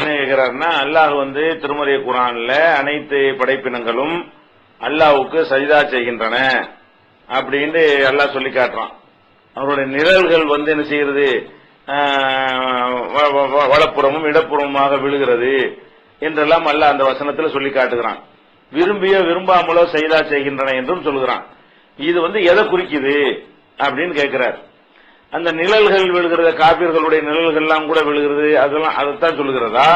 என்ன கேட்கிறாருன்னா, அல்லாஹ் வந்து திருமறை குர்ஆன்ல அனைத்து படைப்பினங்களும் அல்லாஹ்வுக்கு சஜிதா செய்கின்றன அப்படின்னு அல்லாஹ் சொல்லி காட்டுறான். அவருடைய நிழல்கள் வந்து என்ன செய்யறது, வலப்புறமும் இடப்புறமுமாக விழுகிறது என்றெல்லாம் அல்லாஹ் அந்த வசனத்தில் சொல்லி காட்டுகிறான். விரும்பிய விரும்பாமலோ சஜிதா செய்கின்றன என்றும் சொல்கிறான். இது வந்து எதை குறிக்குது அப்படின்னு கேட்கிறார். அந்த நிழல்கள் விழுகிறது, காபிர்களுடைய நிழல்கள் எல்லாம் கூட விழுகிறது, அதெல்லாம் அதைத்தான் சொல்லுகிறதா,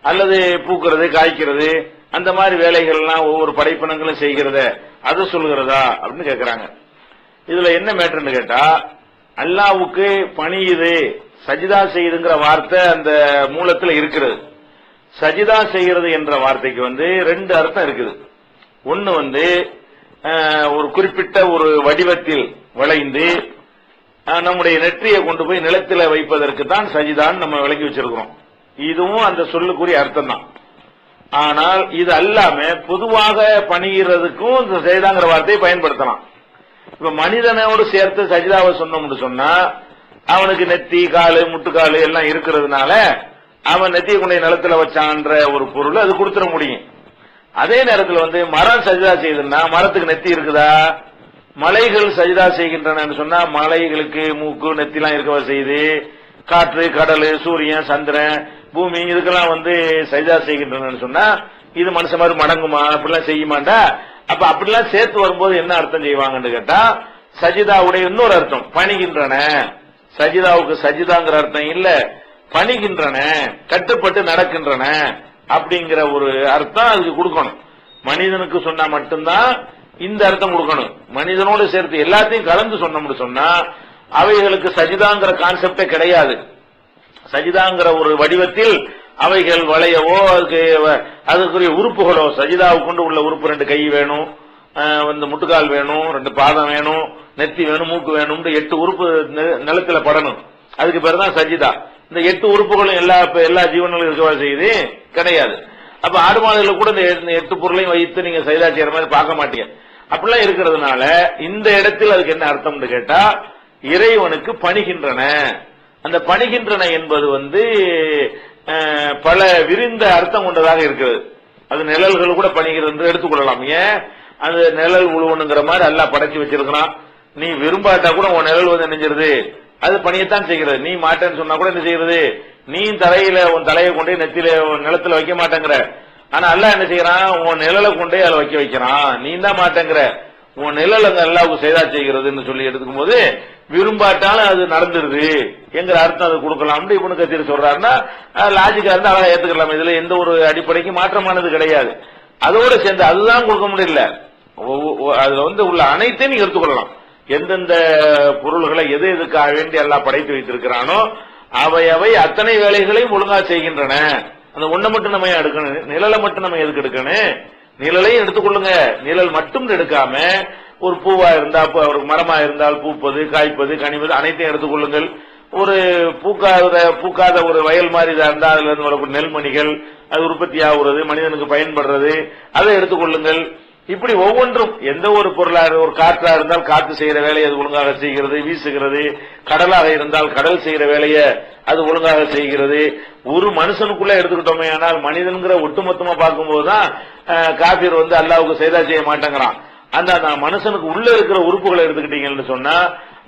அல்லது பூக்கிறது காய்க்கிறது அந்த மாதிரி வேலைகள் எல்லாம் ஒவ்வொரு படைப்பினங்களும் செய்கிறத அது சொல்லுகிறதா அப்படின்னு கேட்கிறாங்க. இதுல என்ன மேட்டர்னு கேட்டா, அல்லாஹ்வுக்கு பணியுது சஜிதா செய்யுதுங்கிற வார்த்தை அந்த மூலத்தில் இருக்கிறது. சஜிதா செய்கிறது என்ற வார்த்தைக்கு வந்து ரெண்டு அர்த்தம் இருக்குது. ஒன்னு வந்து ஒரு குறிப்பிட்ட ஒரு வடிவத்தில் வளைந்து நம்முடைய நெற்றியை கொண்டு போய் நிலத்தில் வைப்பதற்கு தான் சஜிதான் நம்ம விளக்கி வச்சிருக்கிறோம். இதுவும் அந்த சொல்லுக்குரிய அர்த்தம் தான். ஆனால் இது அல்லாம பொதுவாக பணிகிறதுக்கும் இந்த சஜிதாங்கிற வார்த்தையை பயன்படுத்தலாம். இப்ப மனிதனோடு சேர்த்து சஜிதாவை சொன்னோம்னு சொன்னா, அவனுக்கு நெத்தி காலு முட்டுக்காலு எல்லாம் இருக்கிறதுனால அவன் நெத்தியை கொண்டு நிலத்துல வச்சான்ற ஒரு பொருள் அது கொடுத்துட முடியும். அதே நேரத்தில் வந்து மரம் சஜிதா செய்யுதுன்னா மரத்துக்கு நெத்தி இருக்குதா? மலைகள் சஜிதா செய்கின்றன சொன்னா மலைகளுக்கு மூக்கு நெத்திலாம் இருக்கவா செய்யுது. காற்று கடல் சூரியன் சந்திரன் பூமி இதுக்கெல்லாம் வந்து சஜிதா செய்கின்றன சொன்னா இது மனுஷன் மாதிரி மடங்குமா? அப்படிலாம் செய்யுமாண்டா? அப்ப அப்படிலாம் சேர்த்து வரும்போது என்ன அர்த்தம் செய்வாங்கன்னு கேட்டா, சஜிதாவுடைய இன்னொரு அர்த்தம் பணிகின்றன. சஜிதாவுக்கு சஜிதாங்கிற அர்த்தம் இல்ல, பணிகின்றன, கட்டுப்பட்டு நடக்கின்றன அப்படிங்கிற ஒரு அர்த்தம் அதுக்கு கொடுக்கணும். மனிதனுக்கு சொன்னா மட்டும்தான் இந்த அர்த்தம் கொடுக்கணும். மனிதனோடு சேர்த்து எல்லாத்தையும் கலந்து சொன்னோம்னு சொன்னா அவைகளுக்கு சஜிதாங்கிற கான்செப்டே கிடையாது. சஜிதாங்கிற ஒரு வடிவத்தில் அவைகள் வளையவோ அதுக்குரிய உறுப்புகளோ, சஜிதாவுக்கு கொண்டு உள்ள உறுப்பு ரெண்டு கை வேணும், வந்து முட்டுக்கால் வேணும், ரெண்டு பாதம் வேணும், நெத்தி வேணும், மூக்கு வேணும், 8 உறுப்பு நிலத்துல படணும். அதுக்கு பேர் தான் சஜிதா. இந்த 8 உறுப்புகளும் எல்லா ஜீவன்களும் இருக்கவா செய்யுது கிடையாது. அப்ப ஆடு மாடுகளுக்கு கூட இந்த 8 பொருளையும் வைத்து நீங்க சஜிதா செய்யற மாதிரி பார்க்க மாட்டீங்க. அப்படிலாம் இருக்கிறதுனால இந்த இடத்தில் அதுக்கு என்ன அர்த்தம்னு கேட்டா, இறைவனுக்கு பணிகின்றன. அந்த பணிகின்றன என்பது வந்து பல விரிந்த அர்த்தம் கொண்டதாக இருக்கிறது. அது நிழல்கள் கூட பணிகிறது என்று எடுத்துக்கொள்ளலாம். ஏன் அது நிழல் உழுவனுங்கிற மாதிரி எல்லாம் படைச்சு வச்சிருக்கிறான். நீ விரும்பாட்டா கூட உன் நிழல் வந்து நினைஞ்சிருது, அது பணியத்தான் செய்கிறது. நீ மாட்டேன்னு சொன்னா கூட என்ன செய்யறது, நீ தரையில உன் தலையை கொண்டே நெத்தில நிலத்துல வைக்க மாட்டேங்கிற. ஆனா அல்லாஹ் என்ன செய்யறான், உன் நிழலை கொண்டே அதை வைக்கிறான். நீ தான் மாட்டேங்கிற, உன் நிழல் அங்க அல்லாஹ்வுக்கு செய்தா செய்கிறதுன்னு சொல்லி எடுத்துக்கும் போது விரும்பாட்டாலும் அது நடந்துருது என்கிற அர்த்தம் அது கொடுக்கலாம். இப்னு கத்தீர் சொல்றாருன்னா லாஜிக்கா இருந்தா அழகா ஏத்துக்கலாம். இதுல எந்த ஒரு அடிப்படைக்கு மாற்றமானது கிடையாது. அதோட சேர்ந்து அதுதான் கொடுக்க முடியல, அதுல வந்து உள்ள அனைத்தையும் நீங்க எடுத்துக்கொள்ளலாம். எந்தெந்த பொருள்களை எது எதுக்காக வேண்டி எல்லாம் படைத்து வைத்திருக்கிறானோ அவை அத்தனை வேலைகளையும் ஒழுங்கா செய்கின்றன. அந்த ஒண்ணை மட்டும் நம்ம எடுக்கணும், நிழலை மட்டும் நம்ம எதுக்கு எடுக்கணும்? நிழலையும் எடுத்துக்கொள்ளுங்க. நிழல் மட்டும் எடுக்காம ஒரு பூவா இருந்தா, ஒரு மரமா இருந்தால் பூப்பது காய்ப்பது கனிவது அனைத்தையும் எடுத்துக்கொள்ளுங்கள். ஒரு பூக்காத ஒரு வயல் மாதிரி இருந்தா அதுல இருந்து வரக்கூடிய நெல்மணிகள் அது உற்பத்தி ஆகுறது, மனிதனுக்கு பயன்படுறது, அதை எடுத்துக்கொள்ளுங்கள். இப்படி ஒவ்வொன்றும் எந்த ஒரு பொருளா, ஒரு காற்றா இருந்தால் காற்று செய்யற வேலையை அது ஒழுங்காக செய்கிறது, வீசுகிறது. கடலாக இருந்தால் கடல் செய்யற வேலையை அது ஒழுங்காக செய்கிறது. ஒரு மனுஷனுக்குள்ள எடுத்துக்கிட்டோமே, ஆனால் மனிதன்கிற ஒட்டுமொத்தமா பார்க்கும்போதுதான் காபீர் வந்து அல்லாஹ்வுக்கு சஜிதா செய்ய மாட்டேங்கிறான். அந்த மனுஷனுக்கு உள்ள இருக்கிற உறுப்புகளை எடுத்துக்கிட்டீங்கன்னு சொன்னா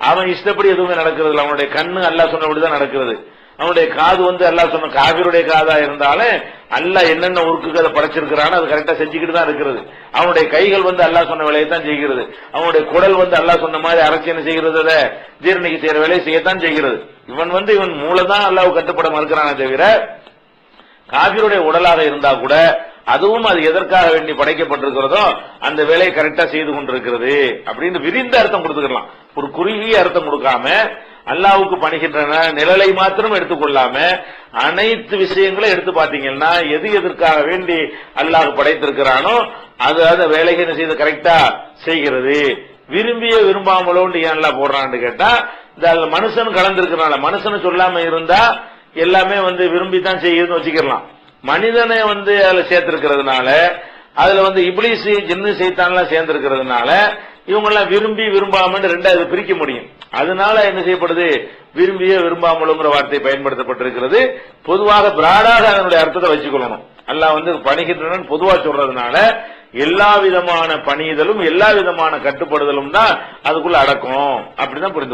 அவன் இஷ்டப்படி எதுவுமே நடக்கிறது இல்லை. அவனுடைய கண்ணு அல்லாஹ் சொன்னபடிதான் நடக்கிறது. அவனுடைய காது வந்து அல்லாஹ் சொன்ன காபீருடைய காதா இருந்தாலும் அல்லாஹ் என்னென்ன உறுப்புகளை படைச்சிருக்கிறானோ அது கரெக்டா செஞ்சுக்கிட்டு தான் இருக்கிறது. அவனுடைய கைகள் வந்து அல்லாஹ் சொன்ன வேலையை தான் செய்கிறது. அவனுடைய குடல் வந்து அல்லாஹ் சொன்ன மாதிரி அரைச்சி என்ன செய்கிறது, அதை ஜீரணிக்கு செய்யற வேலையை செய்யத்தான் செய்கிறது. இவன் மூலதான் அல்லாஹ் கட்டுப்பட மறுக்கிறானே தவிர, காபீருடைய உடலாக இருந்தா கூட அதுவும் அது எதற்காக வேண்டி படைக்கப்பட்டிருக்கிறதோ அந்த வேலையை கரெக்டா செய்து கொண்டிருக்கிறது அப்படின்னு விரிந்த அர்த்தம் கொடுத்துக்கலாம். ஒரு குறுகிய அர்த்தம் கொடுக்காம அல்லாஹ்வுக்கு பணிகின்றன நிழலை மாத்திரம் எடுத்துக்கொள்ளாம அனைத்து விஷயங்களும் எடுத்து பாத்தீங்கன்னா எது எதற்காக வேண்டி அல்லாஹ் படைத்திருக்கிறானோ அது அந்த வேலையை செய்து கரெக்டா செய்கிறது. விரும்பிய விரும்பாமலோன்னு ஏன் எல்லாம் போடுறான்னு கேட்டா, இந்த மனுஷன் கலந்திருக்கிறனால. மனுஷனை சொல்லாம இருந்தா எல்லாமே வந்து விரும்பித்தான் செய்யுதுன்னு வச்சுக்கலாம். மனிதனை வந்து அதுல சேர்த்திருக்கிறதுனால, அதுல வந்து இப்லீஸ் ஜின்னு சைத்தான் எல்லாம் சேர்ந்திருக்கிறதுனால இவங்க எல்லாம் விரும்பி விரும்பாமல் ரெண்டாவது பிரிக்க முடியும். அதனால என்ன செய்யப்படுது, விரும்பிய விரும்பாமலுங்கிற வார்த்தை பயன்படுத்தப்பட்டிருக்கிறது. பொதுவாக பிராடாக அதனுடைய அர்த்தத்தை வச்சுக்கொள்ளணும். அல்லாஹ் பணிகின்றனன் பொதுவா சொல்றதுனால எல்லா விதமான பணிதலும் எல்லா விதமான கட்டுப்படுதலும் தான் அதுக்குள்ள அடக்கும். அப்படிதான் புரிந்து